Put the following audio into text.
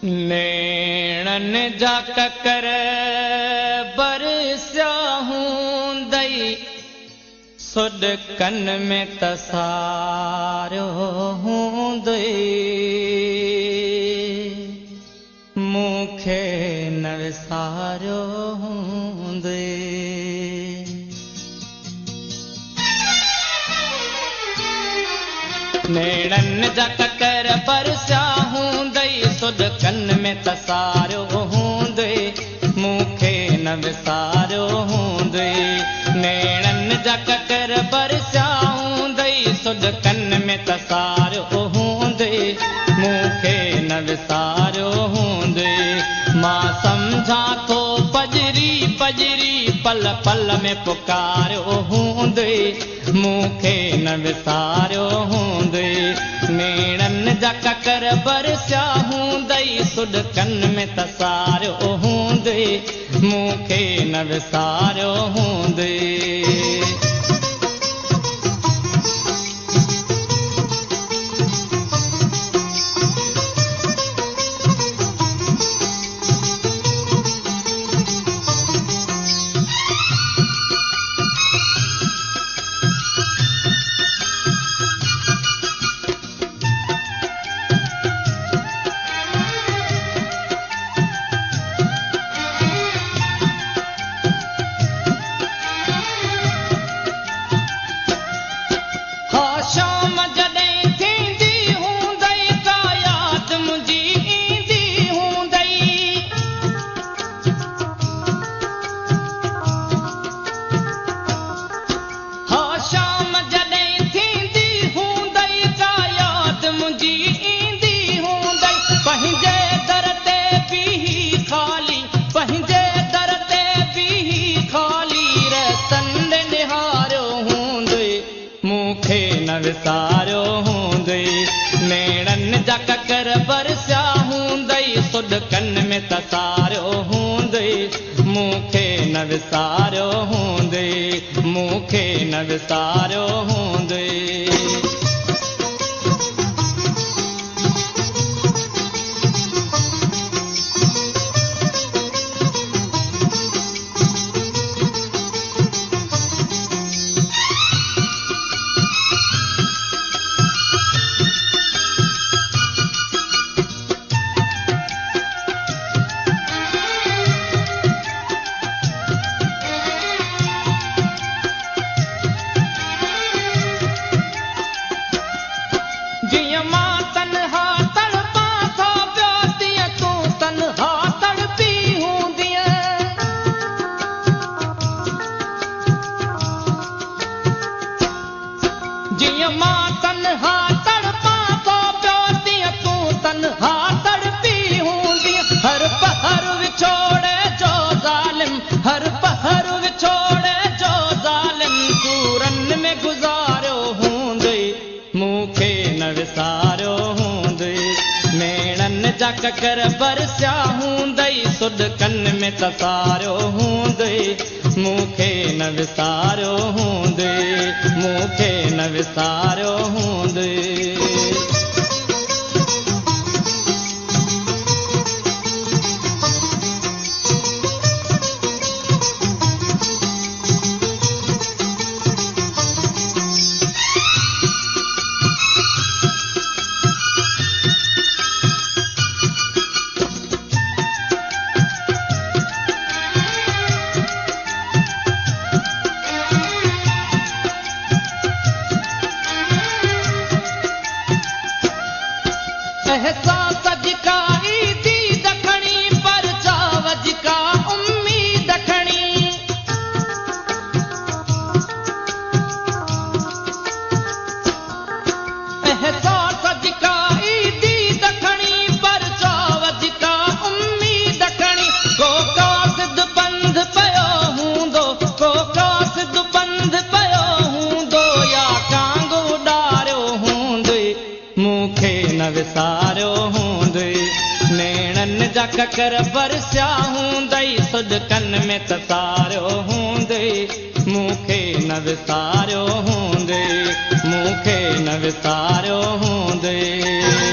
नेणन जा ककर बरसिया हूंदई सुॾकन में तसारियो हूंदई मूंखे न विसारियो हूंदई नेणन जा ककर बरसिया हूंदई सुॾकन में तसारियो हूंदई मूंखे न विसारियो हूंदई नेणन जा ककर बरसिया हूंदई सुॾकन में तसारियो हूंदई मूंखे न विसारियो हूंदई मां सम्झां थो पजरी पजरी पल पल में पुकारियो हूंदई मूंखे न विसारियो हूंदई नेणन जा ककर बरसिया हूंदई सुॾकन में तसारियो हूंदई मूंखे न विसारियो हूंदई विसारियो हूंदई नेणन जा ककर बरसिया हूंदई सुॾकन में तसारियो हूंदई मूंखे न विसारियो हूंदई मूंखे न विसारियो हूंदई ककर बरसिया हूंदई सुॾकन में तसारियो हूंदई मूंखे न विसारियो हूंदई मूंखे न विसारियो हूंदई ककर बरसिया हूंदई सुॾकन में तसारियो हूंदई मूंखे न विसारियो हूंदई मूंखे न विसारियो हूंदई